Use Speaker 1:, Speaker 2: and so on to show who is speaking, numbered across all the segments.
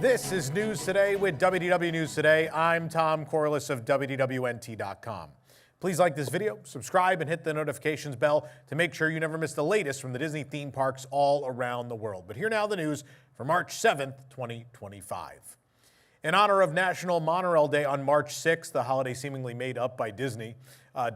Speaker 1: This is News Today with WDW News Today. I'm Tom Corliss of WDWNT.com. Please like this video, subscribe, and hit the notifications bell to make sure you never miss the latest from the Disney theme parks all around the world. But here now the news for March 7th, 2025. In honor of National Monorail Day on March 6th, the holiday seemingly made up by Disney,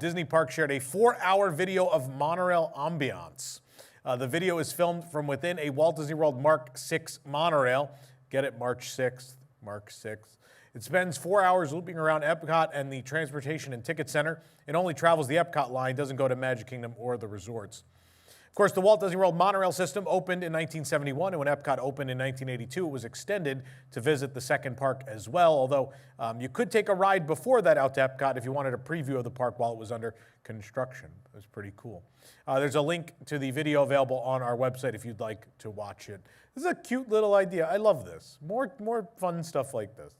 Speaker 1: Disney Park shared a 4-hour video of Monorail Ambience. The video is filmed from within a Walt Disney World Mark 6 monorail. Get it, March 6th, Mark 6th. It spends 4 hours looping around EPCOT and the Transportation and Ticket Center. It only travels the EPCOT line, doesn't go to Magic Kingdom or the resorts. Of course, the Walt Disney World monorail system opened in 1971, and when EPCOT opened in 1982, it was extended to visit the second park as well, although you could take a ride before that out to EPCOT if you wanted a preview of the park while it was under construction. It was pretty cool. There's a link to the video available on our website if you'd like to watch it. This is a cute little idea. I love this. More fun stuff like this.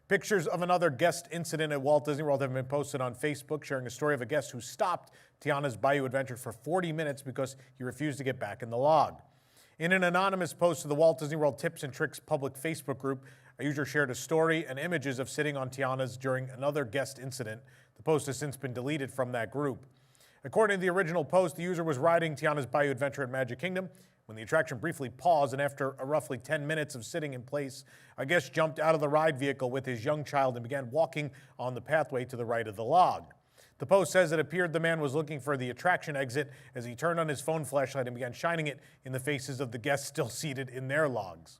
Speaker 1: Pictures of another guest incident at Walt Disney World have been posted on Facebook, sharing a story of a guest who stopped Tiana's Bayou adventure for 40 minutes because he refused to get back in the log. In an anonymous post to the Walt Disney World Tips and Tricks public Facebook group, a user shared a story and images of sitting on Tiana's during another guest incident. The post has since been deleted from that group. According to the original post, the user was riding Tiana's Bayou adventure at Magic Kingdom when the attraction briefly paused, and after roughly 10 minutes of sitting in place, a guest jumped out of the ride vehicle with his young child and began walking on the pathway to the right of the log. The post says it appeared the man was looking for the attraction exit as he turned on his phone flashlight and began shining it in the faces of the guests still seated in their logs.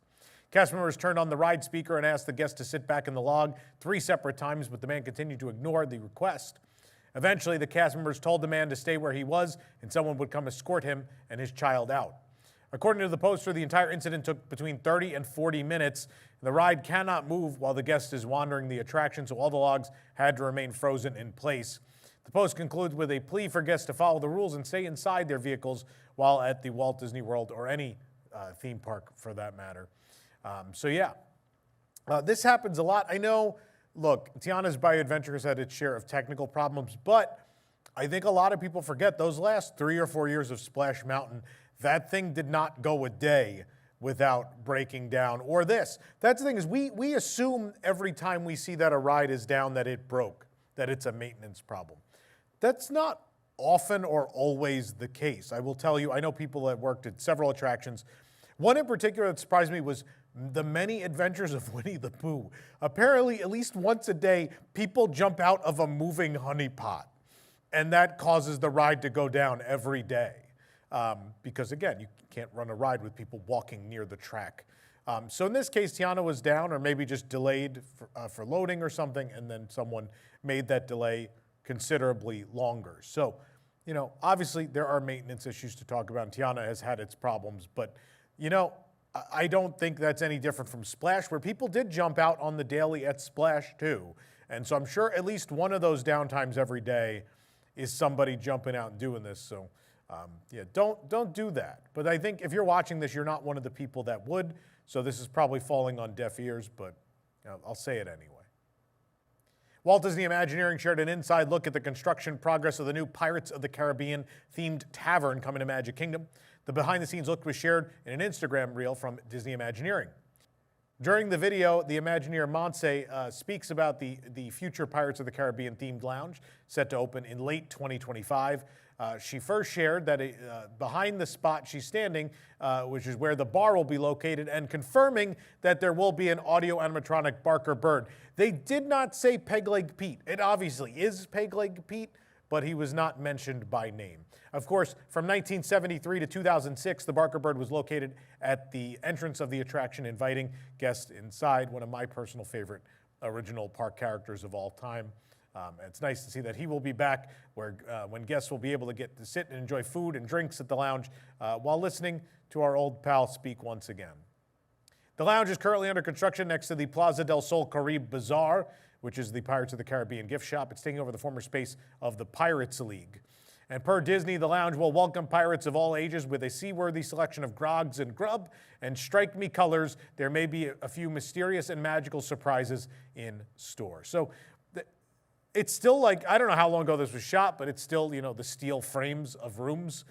Speaker 1: Cast members turned on the ride speaker and asked the guest to sit back in the log 3 separate times, but the man continued to ignore the request. Eventually, the cast members told the man to stay where he was and someone would come escort him and his child out. According to the poster, the entire incident took between 30 and 40 minutes. The ride cannot move while the guest is wandering the attraction, so all the logs had to remain frozen in place. The post concludes with a plea for guests to follow the rules and stay inside their vehicles while at the Walt Disney World or any theme park for that matter. This happens a lot. I know, look, Tiana's Bayou Adventure has had its share of technical problems, but I think a lot of people forget those last 3 or 4 years of Splash Mountain, that thing did not go a day without breaking down. Or this. That's the thing is we assume every time we see that a ride is down that it broke, that it's a maintenance problem. That's not often or always the case. I will tell you, I know people that worked at several attractions. One in particular that surprised me was the many adventures of Winnie the Pooh. Apparently, at least once a day, people jump out of a moving honey pot, and that causes the ride to go down every day. Because again, you can't run a ride with people walking near the track. So in this case, Tiana was down or maybe just delayed for loading or something, and then someone made that delay considerably longer. So, you know, obviously there are maintenance issues to talk about, and Tiana has had its problems, but, you know, I don't think that's any different from Splash, where people did jump out on the daily at Splash too. And so I'm sure at least one of those downtimes every day is somebody jumping out and doing this. So don't do that. But I think if you're watching this, you're not one of the people that would. So this is probably falling on deaf ears, but I'll say it anyway. Walt Disney Imagineering shared an inside look at the construction progress of the new Pirates of the Caribbean themed Tavern coming to Magic Kingdom. The behind-the-scenes look was shared in an Instagram reel from Disney Imagineering. During the video, the Imagineer Montse speaks about the future Pirates of the Caribbean themed lounge set to open in late 2025. She first shared that behind the spot she's standing, which is where the bar will be located, and confirming that there will be an audio animatronic Barker Bird. They did not say Pegleg Pete. It obviously is Pegleg Pete, but he was not mentioned by name. Of course, from 1973 to 2006, the Barker Bird was located at the entrance of the attraction, inviting guests inside, one of my personal favorite original park characters of all time. It's nice to see that he will be back when guests will be able to get to sit and enjoy food and drinks at the lounge while listening to our old pal speak once again. The lounge is currently under construction next to the Plaza del Sol Caribe Bazaar, which is the Pirates of the Caribbean gift shop. It's taking over the former space of the Pirates League. And per Disney, the lounge will welcome pirates of all ages with a seaworthy selection of grogs and grub and strike me colors. There may be a few mysterious and magical surprises in store. So it's still like, I don't know how long ago this was shot, but it's still, you know, the steel frames of rooms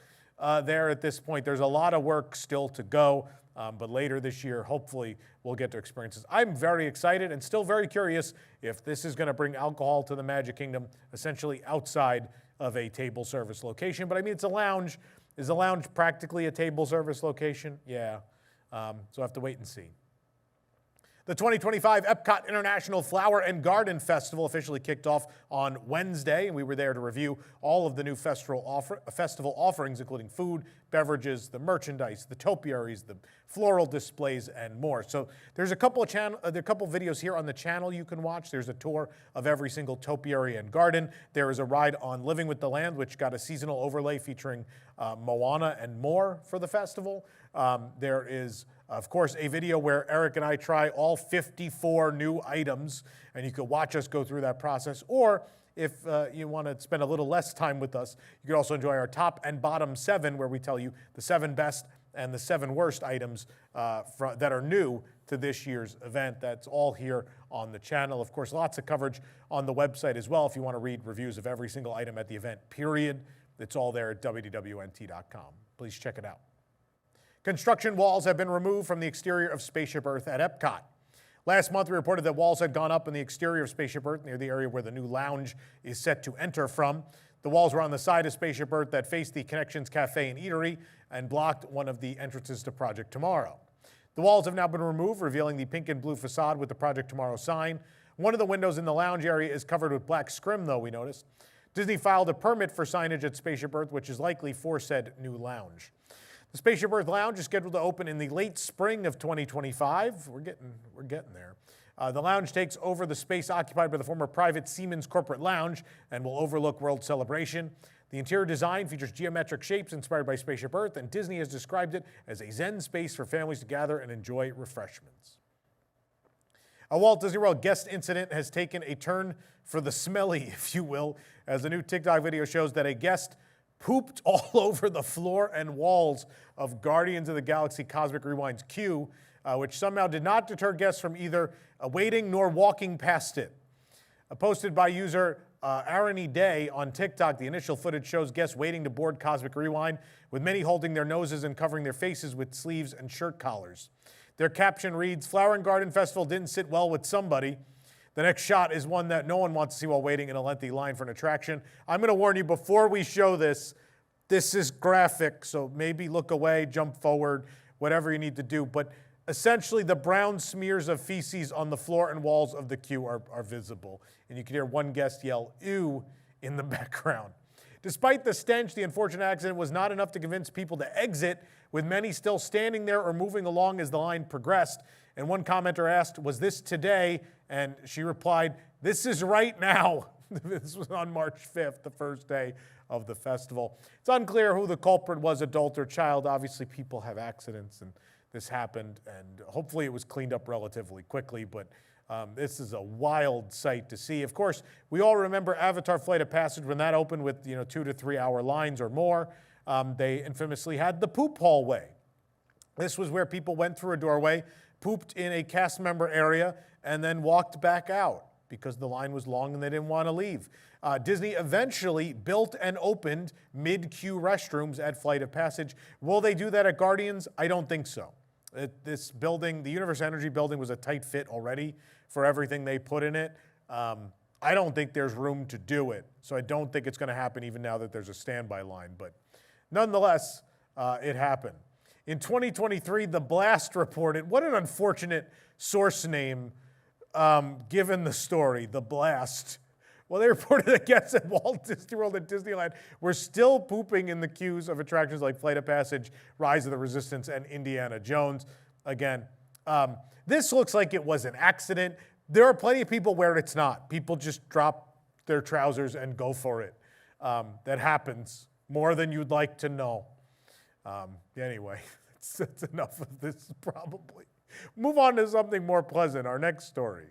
Speaker 1: there at this point. There's a lot of work still to go. But later this year, hopefully, we'll get to experiences. I'm very excited and still very curious if this is going to bring alcohol to the Magic Kingdom, essentially outside of a table service location. But I mean, it's a lounge. Is a lounge practically a table service location? Yeah. So I have to wait and see. The 2025 EPCOT International Flower and Garden Festival officially kicked off on Wednesday, and we were there to review all of the new festival offerings, including food, beverages, the merchandise, the topiaries, the floral displays, and more. So there's a couple videos here on the channel you can watch. There's a tour of every single topiary and garden. There is a ride on Living with the Land, which got a seasonal overlay featuring Moana and more for the festival. There is, of course, a video where Eric and I try all 54 new items, and you can watch us go through that process. Or if you want to spend a little less time with us, you can also enjoy our top and bottom 7, where we tell you the 7 best and the 7 worst items that are new to this year's event. That's all here on the channel. Of course, lots of coverage on the website as well. If you want to read reviews of every single item at the event, period, it's all there at wwnt.com. Please check it out. Construction walls have been removed from the exterior of Spaceship Earth at EPCOT. Last month, we reported that walls had gone up in the exterior of Spaceship Earth near the area where the new lounge is set to enter from. The walls were on the side of Spaceship Earth that faced the Connections Cafe and Eatery and blocked one of the entrances to Project Tomorrow. The walls have now been removed, revealing the pink and blue facade with the Project Tomorrow sign. One of the windows in the lounge area is covered with black scrim, though, we noticed. Disney filed a permit for signage at Spaceship Earth, which is likely for said new lounge. The Spaceship Earth Lounge is scheduled to open in the late spring of 2025. We're getting there. The lounge takes over the space occupied by the former private Siemens corporate lounge and will overlook World Celebration. The interior design features geometric shapes inspired by Spaceship Earth, and Disney has described it as a zen space for families to gather and enjoy refreshments. A Walt Disney World guest incident has taken a turn for the smelly, if you will, as a new TikTok video shows that a guest pooped all over the floor and walls of Guardians of the Galaxy Cosmic Rewind's queue, which somehow did not deter guests from either waiting nor walking past it. Posted by user Arony Day on TikTok, the initial footage shows guests waiting to board Cosmic Rewind, with many holding their noses and covering their faces with sleeves and shirt collars. Their caption reads, "Flower and Garden Festival didn't sit well with somebody." The next shot is one that no one wants to see while waiting in a lengthy line for an attraction. I'm going to warn you before we show this, this is graphic, so maybe look away, jump forward, whatever you need to do. But essentially, the brown smears of feces on the floor and walls of the queue are visible. And you can hear one guest yell, "Ew," in the background. Despite the stench, the unfortunate accident was not enough to convince people to exit, with many still standing there or moving along as the line progressed. And one commenter asked, "Was this today?" And she replied, "This is right now." This was on March 5th, the first day of the festival. It's unclear who the culprit was, adult or child. Obviously, people have accidents, and this happened, and hopefully it was cleaned up relatively quickly, but this is a wild sight to see. Of course, we all remember Avatar Flight of Passage when that opened with 2 to 3 hour lines or more. They infamously had the poop hallway. This was where people went through a doorway, pooped in a cast member area, and then walked back out because the line was long and they didn't want to leave. Disney eventually built and opened mid-queue restrooms at Flight of Passage. Will they do that at Guardians? I don't think so. This building, the Universe Energy building, was a tight fit already for everything they put in it. I don't think there's room to do it, so I don't think it's going to happen even now that there's a standby line. But nonetheless, it happened. In 2023, The Blast reported, what an unfortunate source name given the story, The Blast. Well, they reported that guests at Walt Disney World and Disneyland were still pooping in the queues of attractions like Flight of Passage, Rise of the Resistance, and Indiana Jones. Again, this looks like it was an accident. There are plenty of people where it's not. People just drop their trousers and go for it. That happens more than you'd like to know. Anyway, that's enough of this probably. Move on to something more pleasant, our next story.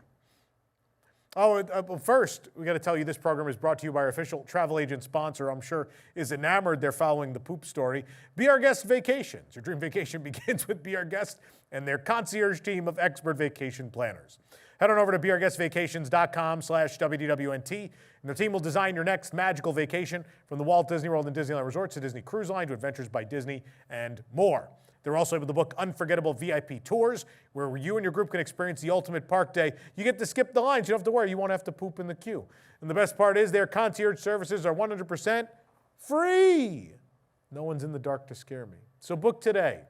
Speaker 1: First, we got to tell you this program is brought to you by our official travel agent sponsor, I'm sure is enamored they're following the poop story, Be Our Guest Vacations. Your dream vacation begins with Be Our Guest and their concierge team of expert vacation planners. Head on over to beourguestvacations.com/WDWNT, and their team will design your next magical vacation from the Walt Disney World and Disneyland Resorts to Disney Cruise Line to Adventures by Disney and more. They're also able to book unforgettable VIP tours where you and your group can experience the ultimate park day. You get to skip the lines. You don't have to worry. You won't have to poop in the queue. And the best part is their concierge services are 100% free. No one's in the dark to scare me. So book today.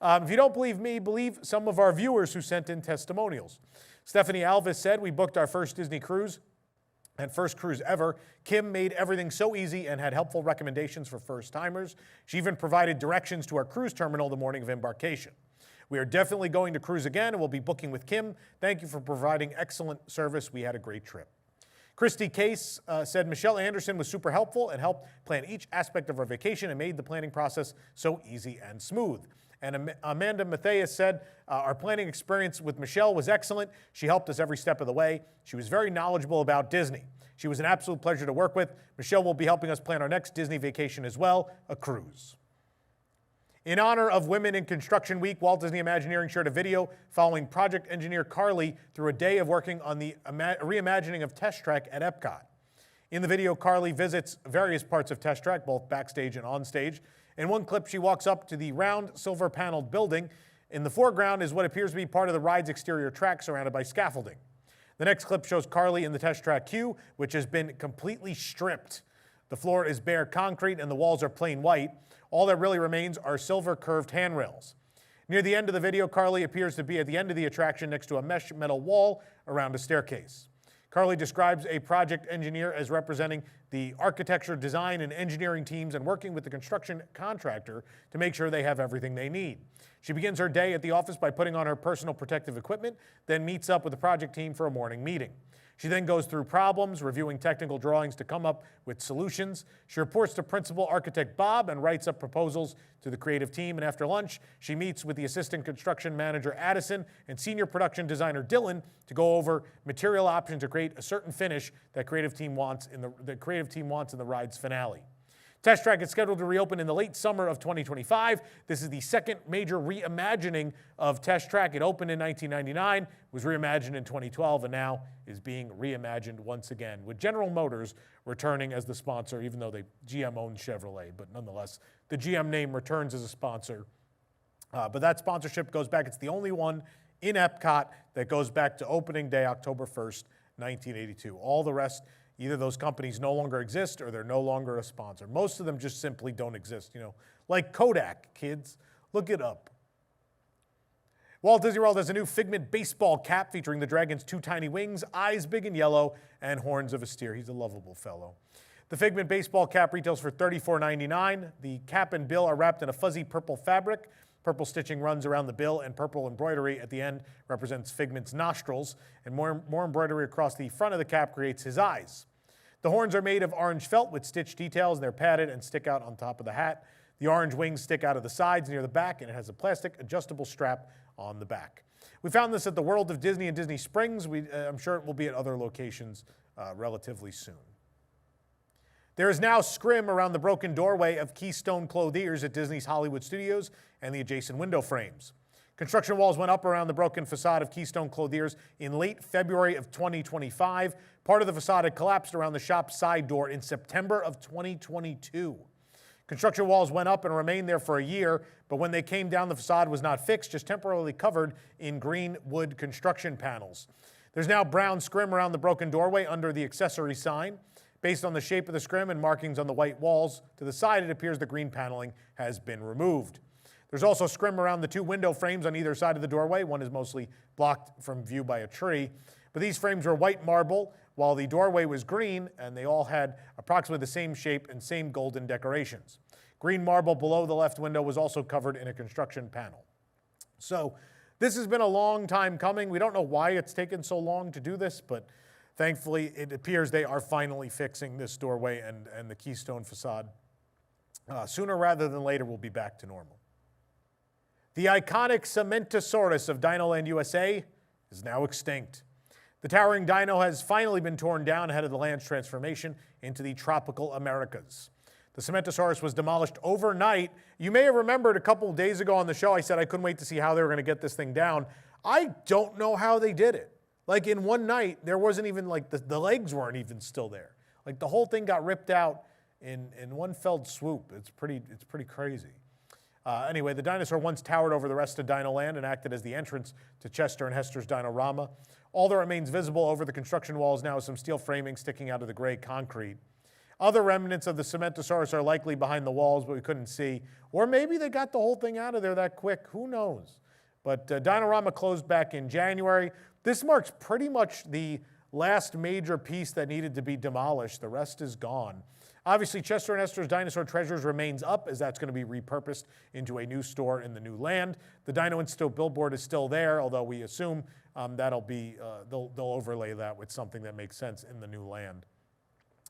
Speaker 1: If you don't believe me, believe some of our viewers who sent in testimonials. Stephanie Alvis said, we booked our first Disney cruise and first cruise ever. Kim made everything so easy and had helpful recommendations for first-timers. She even provided directions to our cruise terminal the morning of embarkation. We are definitely going to cruise again, and we'll be booking with Kim. Thank you for providing excellent service. We had a great trip. Christy Case said, Michelle Anderson was super helpful and helped plan each aspect of our vacation and made the planning process so easy and smooth. And Amanda Matthias said, our planning experience with Michelle was excellent. She helped us every step of the way. She was very knowledgeable about Disney. She was an absolute pleasure to work with. Michelle will be helping us plan our next Disney vacation as well, a cruise. In honor of Women in Construction Week, Walt Disney Imagineering shared a video following project engineer Carly through a day of working on the reimagining of Test Track at EPCOT. In the video, Carly visits various parts of Test Track, both backstage and onstage. In one clip, she walks up to the round, silver-paneled building. In the foreground is what appears to be part of the ride's exterior track surrounded by scaffolding. The next clip shows Carly in the Test Track queue, which has been completely stripped. The floor is bare concrete and the walls are plain white. All that really remains are silver curved handrails. Near the end of the video, Carly appears to be at the end of the attraction next to a mesh metal wall around a staircase. Carly describes a project engineer as representing the architecture, design, and engineering teams and working with the construction contractor to make sure they have everything they need. She begins her day at the office by putting on her personal protective equipment, then meets up with the project team for a morning meeting. She then goes through problems, reviewing technical drawings to come up with solutions. She reports to Principal Architect Bob and writes up proposals to the creative team. And after lunch, she meets with the Assistant Construction Manager Addison and Senior Production Designer Dylan to go over material options to create a certain finish that creative team wants in the ride's finale. Test Track is scheduled to reopen in the late summer of 2025. This is the second major reimagining of Test Track. It opened in 1999, was reimagined in 2012, and now is being reimagined once again, with General Motors returning as the sponsor, even though GM owns Chevrolet. But nonetheless, the GM name returns as a sponsor. But that sponsorship goes back. It's the only one in EPCOT that goes back to opening day, October 1st, 1982. All the rest, either those companies no longer exist or they're no longer a sponsor. Most of them just simply don't exist, like Kodak, kids. Look it up. Walt Disney World has a new Figment baseball cap featuring the dragon's two tiny wings, eyes big and yellow, and horns of a steer. He's a lovable fellow. The Figment baseball cap retails for $34.99. The cap and bill are wrapped in a fuzzy purple fabric. Purple stitching runs around the bill, and purple embroidery at the end represents Figment's nostrils, and more embroidery across the front of the cap creates his eyes. The horns are made of orange felt with stitched details, and they're padded and stick out on top of the hat. The orange wings stick out of the sides near the back, and it has a plastic adjustable strap on the back. We found this at the World of Disney in Disney Springs. I'm sure it will be at other locations relatively soon. There is now scrim around the broken doorway of Keystone Clothiers at Disney's Hollywood Studios and the adjacent window frames. Construction walls went up around the broken facade of Keystone Clothiers in late February of 2025. Part of the facade had collapsed around the shop's side door in September of 2022. Construction walls went up and remained there for a year, but when they came down, the facade was not fixed, just temporarily covered in green wood construction panels. There's now brown scrim around the broken doorway under the accessory sign. Based on the shape of the scrim and markings on the white walls to the side, it appears the green paneling has been removed. There's also scrim around the two window frames on either side of the doorway. One is mostly blocked from view by a tree. But these frames were white marble, while the doorway was green, and they all had approximately the same shape and same golden decorations. Green marble below the left window was also covered in a construction panel. So this has been a long time coming. We don't know why it's taken so long to do this, but thankfully it appears they are finally fixing this doorway and the Keystone facade. Sooner rather than later, we'll be back to normal. The iconic Cementosaurus of DinoLand USA is now extinct. The towering dino has finally been torn down ahead of the land's transformation into the tropical Americas. The Cementosaurus was demolished overnight. You may have remembered a couple of days ago on the show, I said I couldn't wait to see how they were going to get this thing down. I don't know how they did it. Like in one night, there wasn't even the legs weren't even still there. Like the whole thing got ripped out in one fell swoop. It's pretty crazy. Anyway, the dinosaur once towered over the rest of DinoLand and acted as the entrance to Chester and Hester's Dinorama. All that remains visible over the construction walls now is some steel framing sticking out of the gray concrete. Other remnants of the Cementosaurus are likely behind the walls, but we couldn't see. Or maybe they got the whole thing out of there that quick. Who knows? But Dinorama closed back in January. This marks pretty much the last major piece that needed to be demolished. The rest is gone. Obviously, Chester and Hester's Dinosaur Treasures remains up, as that's going to be repurposed into a new store in the new land. The Dino Insto billboard is still there, although we assume that'll be they'll overlay that with something that makes sense in the new land.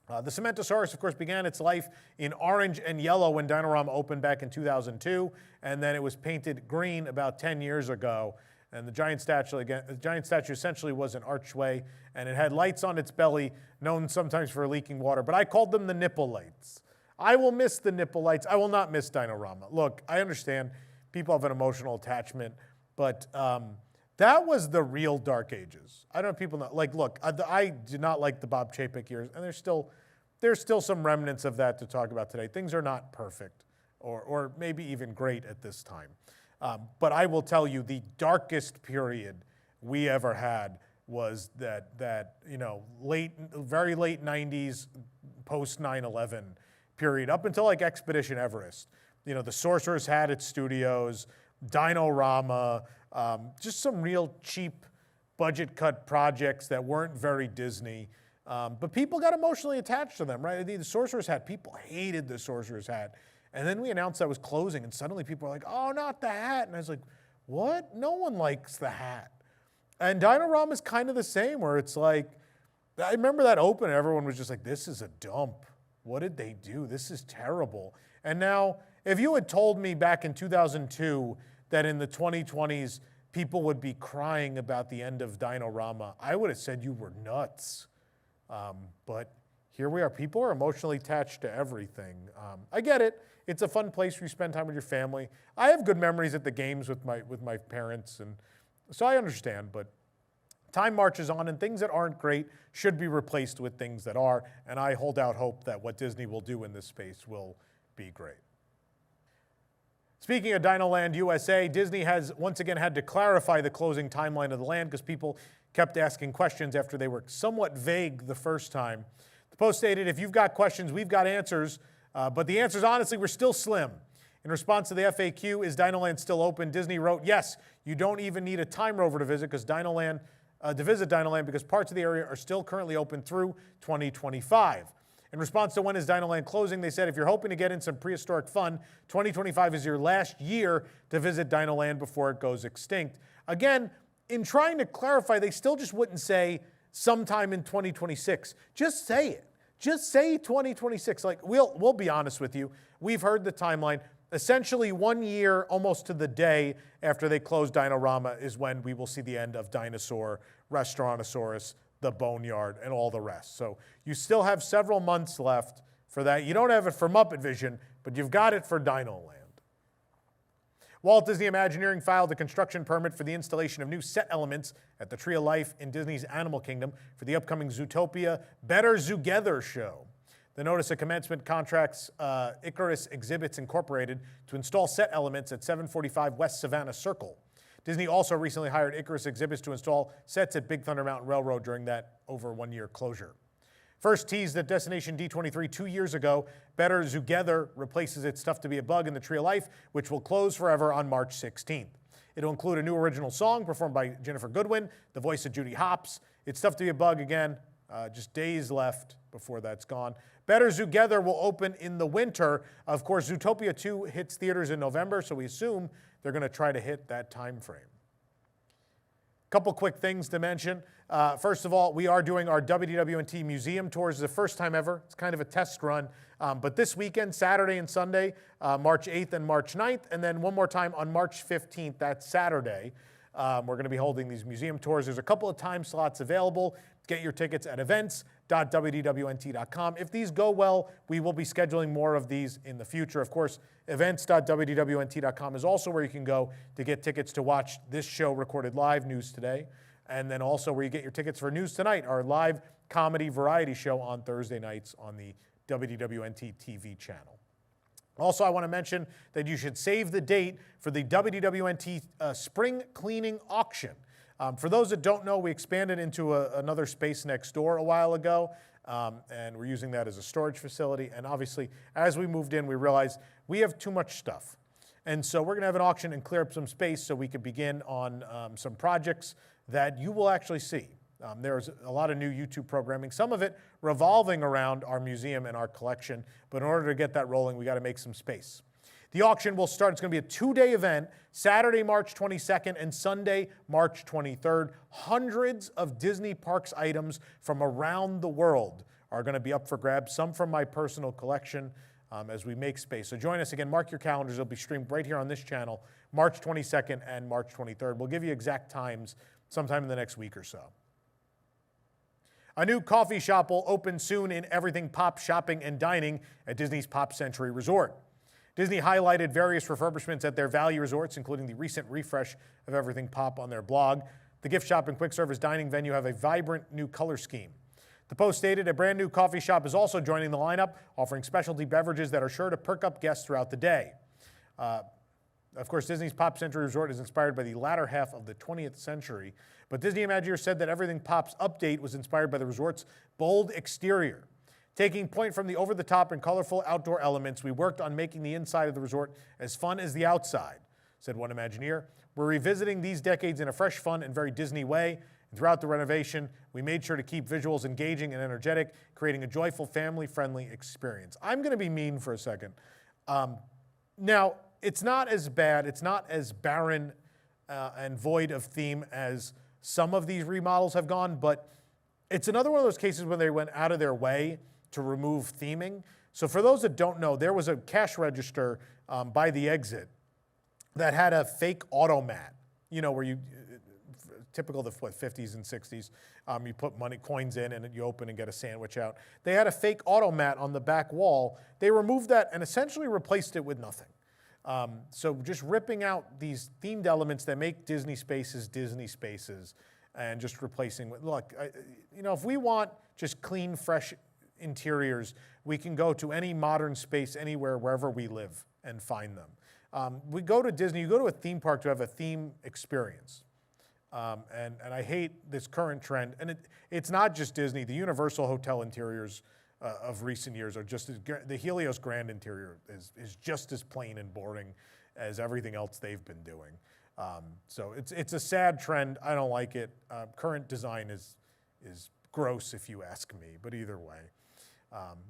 Speaker 1: The Cementosaurus, of course, began its life in orange and yellow when Dinorama opened back in 2002, and then it was painted green about 10 years ago. And the giant statue essentially was an archway, and it had lights on its belly, known sometimes for leaking water. But I called them the nipple lights. I will miss the nipple lights. I will not miss Dinorama. Look, I understand people have an emotional attachment, but that was the real Dark Ages. I don't know if people know. Like, look, I did not like the Bob Chapek years, and there's still some remnants of that to talk about today. Things are not perfect, or maybe even great at this time. But I will tell you, the darkest period we ever had was that very late 90s, post 9/11 period, up until like Expedition Everest. You know, the Sorcerer's had its studios, Dinorama, just some real cheap budget cut projects that weren't very Disney. But people got emotionally attached to them, right? The Sorcerer's Hat, people hated the Sorcerer's Hat. And then we announced that was closing, and suddenly people were like, oh, not the hat. And I was like, what? No one likes the hat. And Dinorama is kind of the same, where it's like, I remember that open, and everyone was just like, this is a dump. What did they do? This is terrible. And now, if you had told me back in 2002 that in the 2020s, people would be crying about the end of Dinorama, I would have said you were nuts. But here we are. People are emotionally attached to everything. I get it. It's a fun place where you spend time with your family. I have good memories at the games with my parents, and so I understand. But time marches on, and things that aren't great should be replaced with things that are. And I hold out hope that what Disney will do in this space will be great. Speaking of DinoLand USA, Disney has once again had to clarify the closing timeline of the land because people kept asking questions after they were somewhat vague the first time. The Post stated, if you've got questions, we've got answers, but the answers, honestly, were still slim. In response to the FAQ, is DinoLand still open? Disney wrote, yes, you don't even need a time rover to visit DinoLand because parts of the area are still currently open through 2025. In response to when is DinoLand closing, they said, if you're hoping to get in some prehistoric fun, 2025 is your last year to visit DinoLand before it goes extinct. Again, in trying to clarify, they still just wouldn't say sometime in 2026. Just say it. Just say 2026. Like, we'll be honest with you. We've heard the timeline. Essentially 1 year, almost to the day after they close Dinorama, is when we will see the end of Dinosaur, Restaurantosaurus, the Boneyard, and all the rest. So you still have several months left for that. You don't have it for Muppet Vision, but you've got it for DinoLand. Walt Disney Imagineering filed a construction permit for the installation of new set elements at the Tree of Life in Disney's Animal Kingdom for the upcoming Zootopia Better Zoogether show. The notice of commencement contracts Icarus Exhibits Incorporated to install set elements at 745 West Savannah Circle. Disney also recently hired Icarus Exhibits to install sets at Big Thunder Mountain Railroad during that over 1 year closure. First teased at Destination D23 2 years ago, Better Zoogether replaces its Stuff to Be a Bug in the Tree of Life, which will close forever on March 16th. It'll include a new original song performed by Jennifer Goodwin, the voice of Judy Hopps. It's Stuff to Be a Bug again, just days left before that's gone. Better Zoogether will open in the winter. Of course, Zootopia 2 hits theaters in November, so we assume they're going to try to hit that time frame. Couple quick things to mention. First of all, we are doing our WDW&T museum tours. It's the first time ever. It's kind of a test run. But this weekend, Saturday and Sunday, March 8th and March 9th, and then one more time on March 15th, that's Saturday, we're going to be holding these museum tours. There's a couple of time slots available. Get your tickets at events.wdwnt.com. If these go well, we will be scheduling more of these in the future. Of course, events.wdwnt.com is also where you can go to get tickets to watch this show recorded live, News Today, and then also where you get your tickets for News Tonight, our live comedy variety show on Thursday nights on the WDWNT TV channel. Also, I want to mention that you should save the date for the WDWNT Spring Cleaning Auction. For those that don't know, we expanded into another space next door a while ago, and we're using that as a storage facility. And obviously, as we moved in, we realized we have too much stuff. And so we're going to have an auction and clear up some space so we can begin on some projects that you will actually see. There's a lot of new YouTube programming, some of it revolving around our museum and our collection, but in order to get that rolling, we got to make some space. The auction will start, it's going to be a 2-day event, Saturday, March 22nd and Sunday, March 23rd. Hundreds of Disney Parks items from around the world are going to be up for grabs, some from my personal collection as we make space. So join us again, mark your calendars, it'll be streamed right here on this channel, March 22nd and March 23rd. We'll give you exact times sometime in the next week or so. A new coffee shop will open soon in Everything Pop shopping and dining at Disney's Pop Century Resort. Disney highlighted various refurbishments at their value resorts, including the recent refresh of Everything Pop on their blog. The gift shop and quick service dining venue have a vibrant new color scheme. The Post stated a brand new coffee shop is also joining the lineup, offering specialty beverages that are sure to perk up guests throughout the day. Of course, Disney's Pop Century Resort is inspired by the latter half of the 20th century, but Disney Imagineering said that Everything Pop's update was inspired by the resort's bold exterior. Taking point from the over-the-top and colorful outdoor elements, we worked on making the inside of the resort as fun as the outside, said one Imagineer. We're revisiting these decades in a fresh, fun, and very Disney way. And throughout the renovation, we made sure to keep visuals engaging and energetic, creating a joyful, family-friendly experience. I'm going to be mean for a second. Now, it's not as bad, it's not as barren and void of theme as some of these remodels have gone, but it's another one of those cases where they went out of their way to remove theming. So for those that don't know, there was a cash register by the exit that had a fake automat, you know, where you, typical of the 50s and 60s, you put coins in and you open and get a sandwich out. They had a fake automat on the back wall. They removed that and essentially replaced it with nothing. So just ripping out these themed elements that make Disney spaces and just replacing with, look, you know, if we want just clean, fresh interiors, we can go to any modern space anywhere, wherever we live, and find them. We go to Disney, you go to a theme park to have a theme experience. And I hate this current trend. And it's not just Disney. The Universal hotel interiors of recent years are just as, the Helios Grand interior is just as plain and boring as everything else they've been doing. So it's a sad trend. I don't like it. Current design is gross if you ask me, but either way.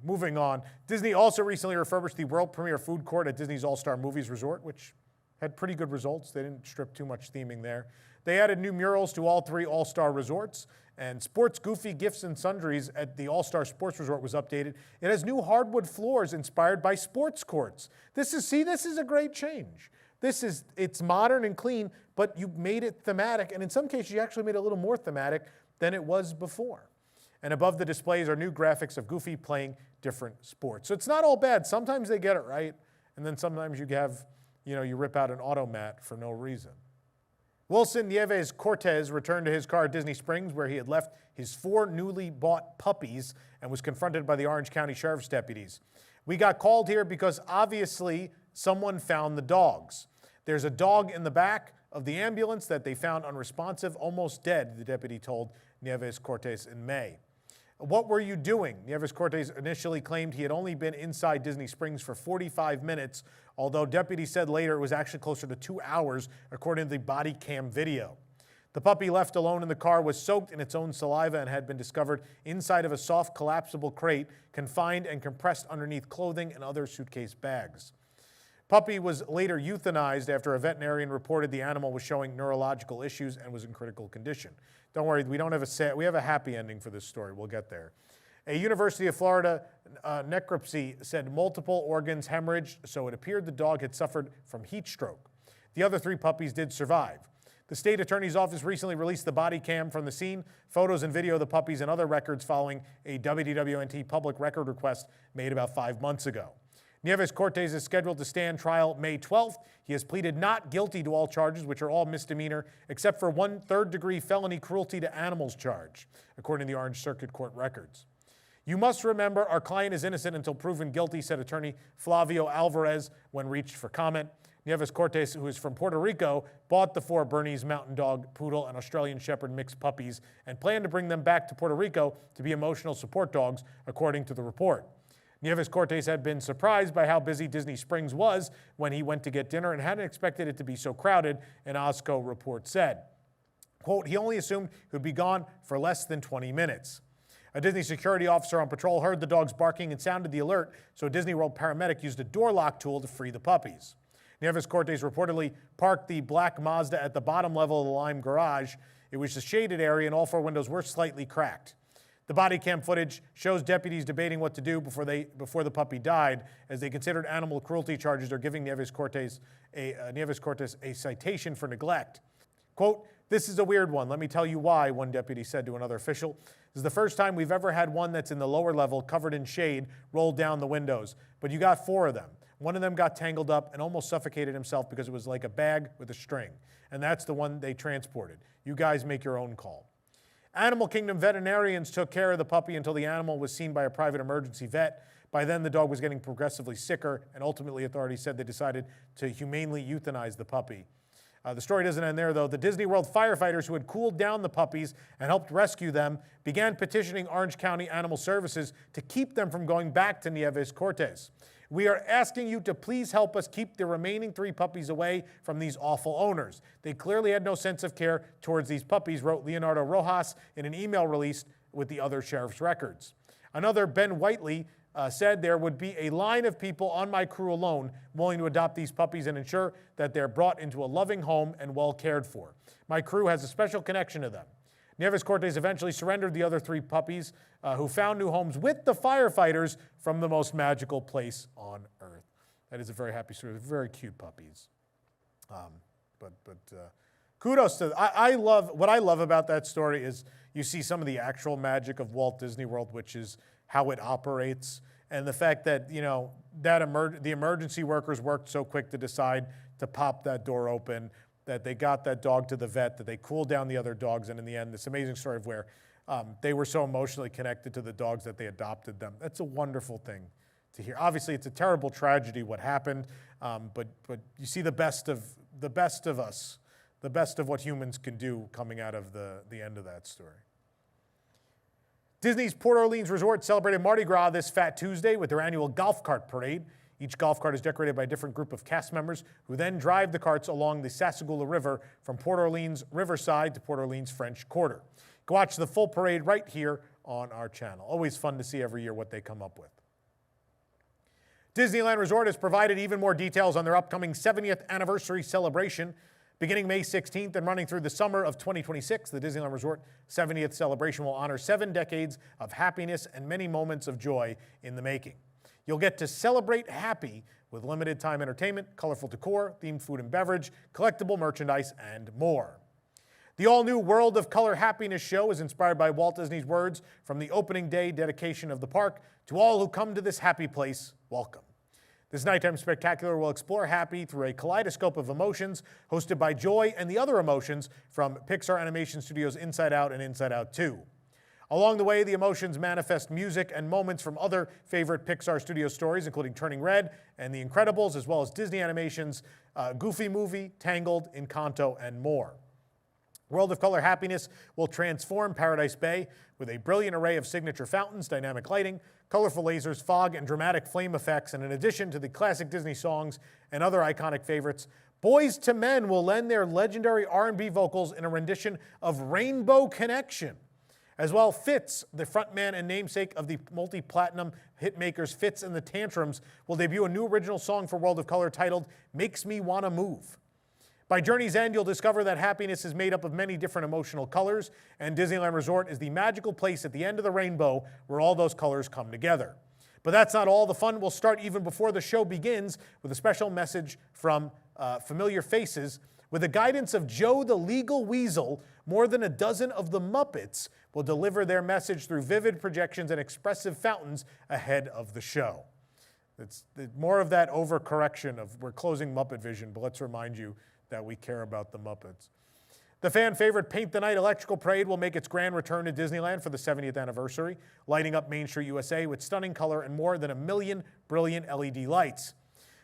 Speaker 1: Moving on, Disney also recently refurbished the world premiere food court at Disney's All-Star Movies Resort, which had pretty good results. They didn't strip too much theming there. They added new murals to all 3 All-Star resorts, and Sports Goofy Gifts and Sundries at the All-Star Sports Resort was updated. It has new hardwood floors inspired by sports courts. This is a great change. It's modern and clean, but you made it thematic, and in some cases you actually made it a little more thematic than it was before. And above the displays are new graphics of Goofy playing different sports. So it's not all bad. Sometimes they get it right, and then sometimes you have, you know, you rip out an automat for no reason. Wilson Nieves Cortez returned to his car at Disney Springs, where he had left his 4 newly bought puppies and was confronted by the Orange County Sheriff's deputies. We got called here because obviously someone found the dogs. There's a dog in the back of the ambulance that they found unresponsive, almost dead, the deputy told Nieves Cortez in May. What were you doing? Nieves Cortez initially claimed he had only been inside Disney Springs for 45 minutes, although deputies said later it was actually closer to 2 hours, according to the body cam video. The puppy left alone in the car was soaked in its own saliva and had been discovered inside of a soft collapsible crate, confined and compressed underneath clothing and other suitcase bags. Puppy was later euthanized after a veterinarian reported the animal was showing neurological issues and was in critical condition. Don't worry, we have a happy ending for this story. We'll get there. A University of Florida necropsy said multiple organs hemorrhaged, so it appeared the dog had suffered from heat stroke. The other 3 puppies did survive. The state attorney's office recently released the body cam from the scene, photos and video of the puppies and other records following a WDWNT public record request made about 5 months ago. Nieves Cortez is scheduled to stand trial May 12th. He has pleaded not guilty to all charges, which are all misdemeanor, except for 1 third-degree felony cruelty to animals charge, according to the Orange Circuit Court records. You must remember our client is innocent until proven guilty, said attorney Flavio Alvarez when reached for comment. Nieves Cortes, who is from Puerto Rico, bought the 4 Bernese Mountain Dog, Poodle, and Australian Shepherd mixed puppies and planned to bring them back to Puerto Rico to be emotional support dogs, according to the report. Nieves Cortes had been surprised by how busy Disney Springs was when he went to get dinner and hadn't expected it to be so crowded, an OSCO report said. Quote, he only assumed he would be gone for less than 20 minutes. A Disney security officer on patrol heard the dogs barking and sounded the alert, so a Disney World paramedic used a door lock tool to free the puppies. Nieves Cortes reportedly parked the black Mazda at the bottom level of the Lime garage. It was a shaded area and all 4 windows were slightly cracked. The body cam footage shows deputies debating what to do before the puppy died, as they considered animal cruelty charges or giving Nieves Cortes a citation for neglect. Quote, this is a weird one. Let me tell you why, one deputy said to another official. This is the first time we've ever had one that's in the lower level, covered in shade, rolled down the windows. But you got 4 of them. One of them got tangled up and almost suffocated himself because it was like a bag with a string. And that's the one they transported. You guys make your own call. Animal Kingdom veterinarians took care of the puppy until the animal was seen by a private emergency vet. By then, the dog was getting progressively sicker, and ultimately authorities said they decided to humanely euthanize the puppy. The story doesn't end there, though. The Disney World firefighters who had cooled down the puppies and helped rescue them began petitioning Orange County Animal Services to keep them from going back to Nieves Cortes. We are asking you to please help us keep the remaining 3 puppies away from these awful owners. They clearly had no sense of care towards these puppies, wrote Leonardo Rojas in an email released with the other sheriff's records. Another, Ben Whiteley, said there would be a line of people on my crew alone willing to adopt these puppies and ensure that they're brought into a loving home and well cared for. My crew has a special connection to them. Nieves Cortes eventually surrendered the other 3 puppies who found new homes with the firefighters from the most magical place on earth. That is a very happy story. Very cute puppies. Kudos to, what I love about that story is you see some of the actual magic of Walt Disney World, which is how it operates, and the fact that, you know, the emergency workers worked so quick to decide to pop that door open, that they got that dog to the vet, that they cooled down the other dogs, and in the end, this amazing story of where they were so emotionally connected to the dogs that they adopted them. That's a wonderful thing to hear. Obviously, it's a terrible tragedy what happened, but you see the best of us, the best of what humans can do coming out of the end of that story. Disney's Port Orleans Resort celebrated Mardi Gras this Fat Tuesday with their annual golf cart parade. Each golf cart is decorated by a different group of cast members who then drive the carts along the Sassagoula River from Port Orleans Riverside to Port Orleans French Quarter. Go watch the full parade right here on our channel. Always fun to see every year what they come up with. Disneyland Resort has provided even more details on their upcoming 70th anniversary celebration. Beginning May 16th and running through the summer of 2026, the Disneyland Resort 70th celebration will honor 7 decades of happiness and many moments of joy in the making. You'll get to celebrate happy with limited time entertainment, colorful decor, themed food and beverage, collectible merchandise, and more. The all-new World of Color Happiness show is inspired by Walt Disney's words from the opening day dedication of the park. To all who come to this happy place, welcome. This nighttime spectacular will explore happy through a kaleidoscope of emotions, hosted by joy and the other emotions from Pixar Animation Studios' Inside Out and Inside Out 2. Along the way, the emotions manifest music and moments from other favorite Pixar Studio stories, including Turning Red and The Incredibles, as well as Disney Animation's Goofy Movie, Tangled, Encanto, and more. World of Color Happiness will transform Paradise Bay with a brilliant array of signature fountains, dynamic lighting, colorful lasers, fog, and dramatic flame effects. And in addition to the classic Disney songs and other iconic favorites, Boys to Men will lend their legendary R&B vocals in a rendition of Rainbow Connection. As well, Fitz, the frontman and namesake of the multi-platinum hitmakers Fitz and the Tantrums, will debut a new original song for World of Color titled Makes Me Wanna Move. By journey's end, you'll discover that happiness is made up of many different emotional colors, and Disneyland Resort is the magical place at the end of the rainbow where all those colors come together. But that's not all. The fun will start even before the show begins with a special message from familiar faces. With the guidance of Joe the Legal Weasel, more than a dozen of the Muppets will deliver their message through vivid projections and expressive fountains ahead of the show. It's more of that overcorrection of we're closing Muppet Vision, but let's remind you that we care about the Muppets. The fan favorite Paint the Night Electrical Parade will make its grand return to Disneyland for the 70th anniversary, lighting up Main Street USA with stunning color and more than 1 million brilliant LED lights.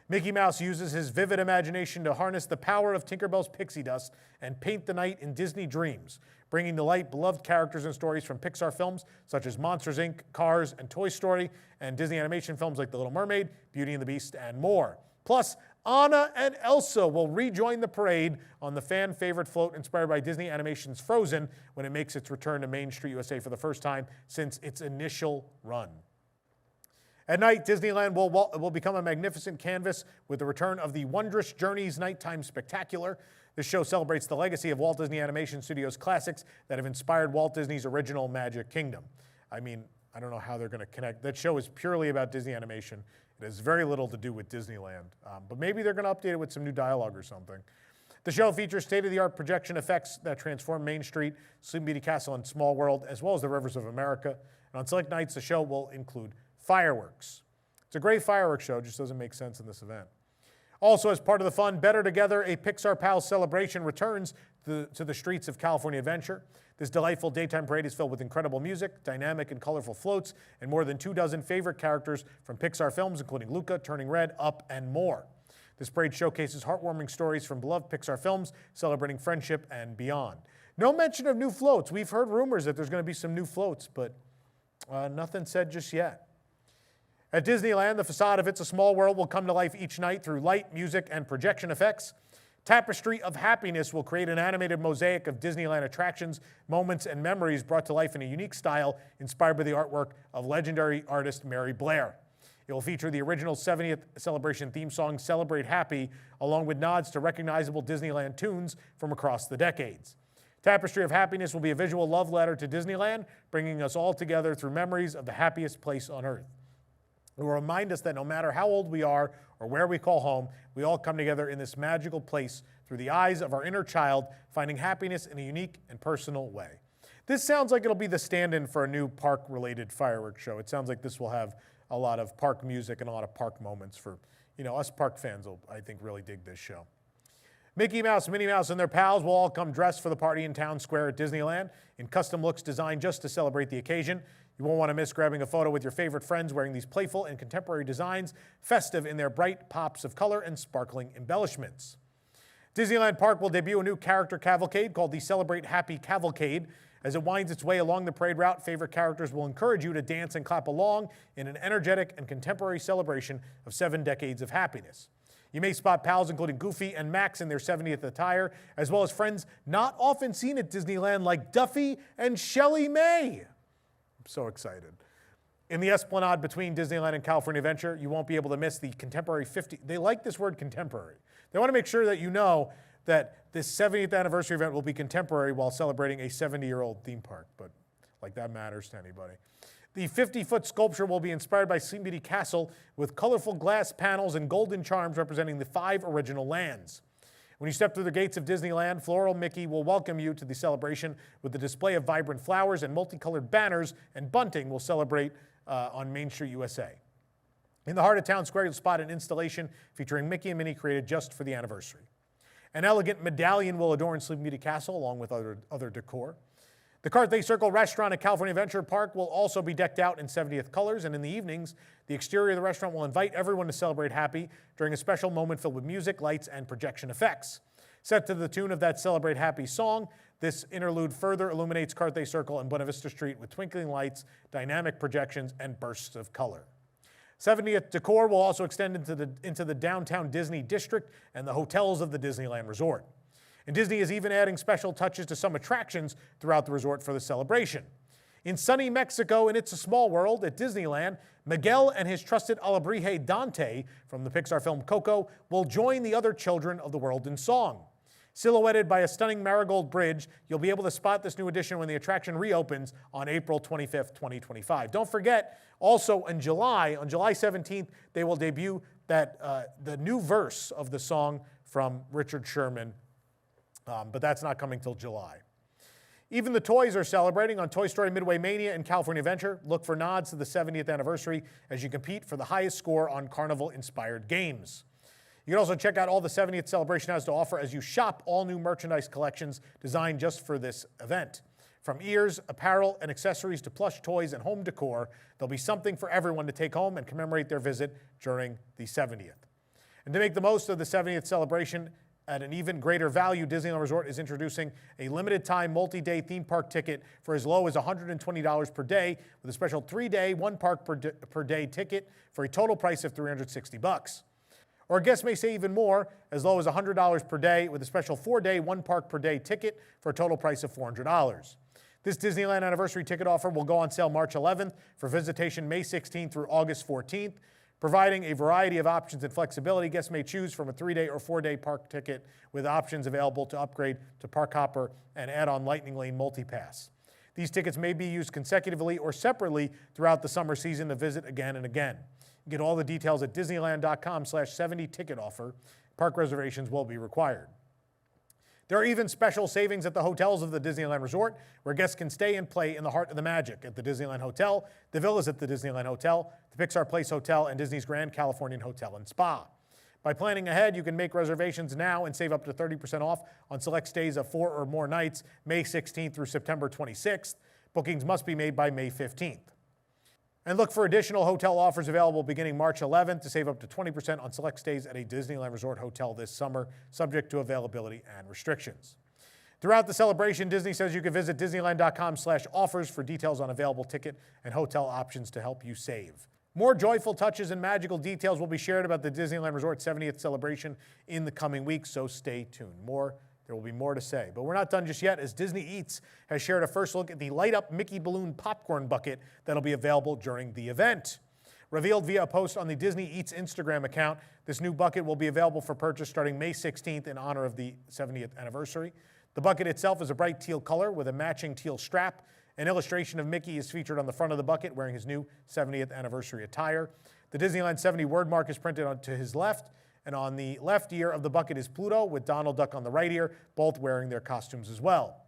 Speaker 1: Mickey Mouse uses his vivid imagination to harness the power of Tinkerbell's pixie dust and paint the night in Disney dreams, bringing to light beloved characters and stories from Pixar films such as Monsters, Inc., Cars, and Toy Story, and Disney animation films like The Little Mermaid, Beauty and the Beast, and more. Plus, Anna and Elsa will rejoin the parade on the fan favorite float inspired by Disney Animation's Frozen when it makes its return to Main Street USA for the first time since its initial run. At night, Disneyland will become a magnificent canvas with the return of the Wondrous Journeys Nighttime Spectacular. This show celebrates the legacy of Walt Disney Animation Studios classics that have inspired Walt Disney's original Magic Kingdom. I mean, I don't know how they're going to connect. That show is purely about Disney animation. It has very little to do with Disneyland, but maybe they're going to update it with some new dialogue or something. The show features state-of-the-art projection effects that transform Main Street, Sleeping Beauty Castle, and Small World, as well as the rivers of America. And on select nights, the show will include fireworks. It's a great fireworks show, just doesn't make sense in this event. Also, as part of the fun, Better Together, a Pixar Pals celebration returns to the streets of California Adventure. This delightful daytime parade is filled with incredible music, dynamic and colorful floats, and more than 24 favorite characters from Pixar films, including Luca, Turning Red, Up, and more. This parade showcases heartwarming stories from beloved Pixar films, celebrating friendship and beyond. No mention of new floats. We've heard rumors that there's going to be some new floats, but nothing said just yet. At Disneyland, the facade of It's a Small World will come to life each night through light, music, and projection effects. Tapestry of Happiness will create an animated mosaic of Disneyland attractions, moments, and memories brought to life in a unique style inspired by the artwork of legendary artist Mary Blair. It will feature the original 70th celebration theme song, Celebrate Happy, along with nods to recognizable Disneyland tunes from across the decades. Tapestry of Happiness will be a visual love letter to Disneyland, bringing us all together through memories of the happiest place on earth. It will remind us that no matter how old we are or where we call home, we all come together in this magical place through the eyes of our inner child, finding happiness in a unique and personal way. This sounds like it'll be the stand-in for a new park-related fireworks show. It sounds like this will have a lot of park music and a lot of park moments for, us park fans will, I think, really dig this show. Mickey Mouse, Minnie Mouse, and their pals will all come dressed for the party in Town Square at Disneyland in custom looks designed just to celebrate the occasion. You won't want to miss grabbing a photo with your favorite friends wearing these playful and contemporary designs, festive in their bright pops of color and sparkling embellishments. Disneyland Park will debut a new character cavalcade called the Celebrate Happy Cavalcade. As it winds its way along the parade route, favorite characters will encourage you to dance and clap along in an energetic and contemporary celebration of 7 decades of happiness. You may spot pals including Goofy and Max in their 70th attire, as well as friends not often seen at Disneyland like Duffy and Shelley May. So excited. In the esplanade between Disneyland and California Adventure, you won't be able to miss the contemporary 50. They like this word contemporary. They want to make sure that you know that this 70th anniversary event will be contemporary while celebrating a 70-year-old theme park, but like that matters to anybody. The 50-foot sculpture will be inspired by Sleeping Beauty Castle with colorful glass panels and golden charms representing the 5 original lands. When you step through the gates of Disneyland, Floral Mickey will welcome you to the celebration with a display of vibrant flowers and multicolored banners, and bunting will celebrate on Main Street USA. In the heart of Town Square, you'll spot an installation featuring Mickey and Minnie created just for the anniversary. An elegant medallion will adorn Sleeping Beauty Castle along with other decor. The Carthay Circle restaurant at California Adventure Park will also be decked out in 70th colors, and in the evenings, the exterior of the restaurant will invite everyone to celebrate happy during a special moment filled with music, lights, and projection effects. Set to the tune of that Celebrate Happy song, this interlude further illuminates Carthay Circle and Buena Vista Street with twinkling lights, dynamic projections, and bursts of color. 70th decor will also extend into the downtown Disney district and the hotels of the Disneyland Resort. And Disney is even adding special touches to some attractions throughout the resort for the celebration. In sunny Mexico and It's a Small World at Disneyland, Miguel and his trusted alebrije Dante from the Pixar film Coco will join the other children of the world in song. Silhouetted by a stunning marigold bridge, you'll be able to spot this new addition when the attraction reopens on April 25th, 2025. Don't forget, also on July 17th, they will debut the new verse of the song from Richard Sherman, but that's not coming till July. Even the toys are celebrating on Toy Story Midway Mania and California Adventure. Look for nods to the 70th anniversary as you compete for the highest score on Carnival-inspired games. You can also check out all the 70th celebration has to offer as you shop all new merchandise collections designed just for this event. From ears, apparel, and accessories to plush toys and home decor, there'll be something for everyone to take home and commemorate their visit during the 70th. And to make the most of the 70th celebration at an even greater value, Disneyland Resort is introducing a limited-time multi-day theme park ticket for as low as $120 per day, with a special 3-day, one park per day ticket for a total price of $360. Or guests may save even more, as low as $100 per day, with a special 4-day, one park per day ticket for a total price of $400. This Disneyland anniversary ticket offer will go on sale March 11th for visitation May 16th through August 14th. Providing a variety of options and flexibility, guests may choose from a 3-day or 4-day park ticket with options available to upgrade to Park Hopper and add on Lightning Lane Multipass. These tickets may be used consecutively or separately throughout the summer season to visit again and again. You get all the details at disneyland.com/70ticket offer. Park reservations will be required. There are even special savings at the hotels of the Disneyland Resort, where guests can stay and play in the heart of the magic at the Disneyland Hotel, the villas at the Disneyland Hotel, the Pixar Place Hotel, and Disney's Grand Californian Hotel and Spa. By planning ahead, you can make reservations now and save up to 30% off on select stays of 4 or more nights, May 16th through September 26th. Bookings must be made by May 15th. And look for additional hotel offers available beginning March 11th to save up to 20% on select stays at a Disneyland Resort hotel this summer, subject to availability and restrictions. Throughout the celebration, Disney says you can visit disneyland.com/offers for details on available ticket and hotel options to help you save. More joyful touches and magical details will be shared about the Disneyland Resort 70th celebration in the coming weeks, so stay tuned. There will be more to say. But we're not done just yet, as Disney Eats has shared a first look at the light-up Mickey Balloon popcorn bucket that'll be available during the event. Revealed via a post on the Disney Eats Instagram account, this new bucket will be available for purchase starting May 16th in honor of the 70th anniversary. The bucket itself is a bright teal color with a matching teal strap. An illustration of Mickey is featured on the front of the bucket wearing his new 70th anniversary attire. The Disneyland 70 word mark is printed to his left, and on the left ear of the bucket is Pluto with Donald Duck on the right ear, both wearing their costumes as well.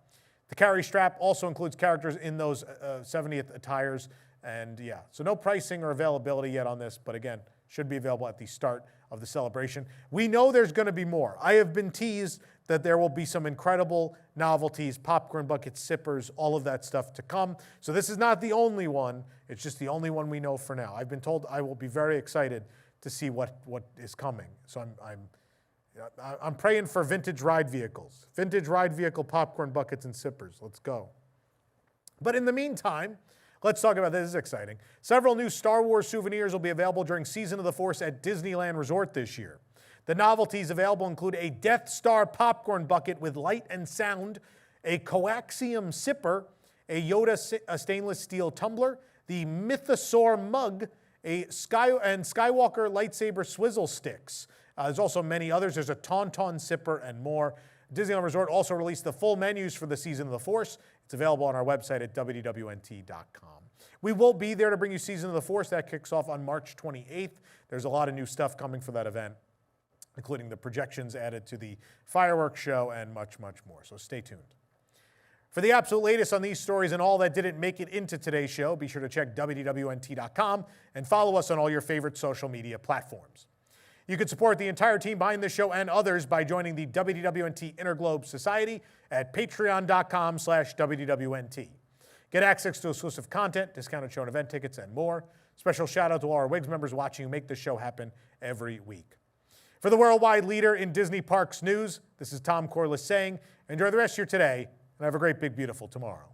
Speaker 1: The carry strap also includes characters in those 70th attires, and yeah, so no pricing or availability yet on this, but again, should be available at the start of the celebration. We know there's going to be more. I have been teased that there will be some incredible novelties, popcorn buckets, sippers, all of that stuff to come. So this is not the only one. It's just the only one we know for now. I've been told I will be very excited to see what is coming. So I'm praying for vintage ride vehicles. Vintage ride vehicle popcorn buckets and sippers. Let's go. But in the meantime, let's talk about this. This is exciting. Several new Star Wars souvenirs will be available during Season of the Force at Disneyland Resort this year. The novelties available include a Death Star popcorn bucket with light and sound, a coaxium sipper, a Yoda stainless steel tumbler, the Mythosaur mug, and Skywalker lightsaber swizzle sticks. There's also many others. There's a Tauntaun sipper and more. Disneyland Resort also released the full menus for the Season of the Force. It's available on our website at wwnt.com. We will be there to bring you Season of the Force. That kicks off on March 28th. There's a lot of new stuff coming for that event, including the projections added to the fireworks show and much, much more. So stay tuned. For the absolute latest on these stories and all that didn't make it into today's show, be sure to check wwnt.com and follow us on all your favorite social media platforms. You can support the entire team behind this show and others by joining the WWNT Interglobe Society at patreon.com/WWNT. Get access to exclusive content, discounted show and event tickets, and more. Special shout out to all our WIGS members watching who make this show happen every week. For the worldwide leader in Disney Parks news, this is Tom Corliss saying, enjoy the rest of your today, and have a great, big, beautiful tomorrow.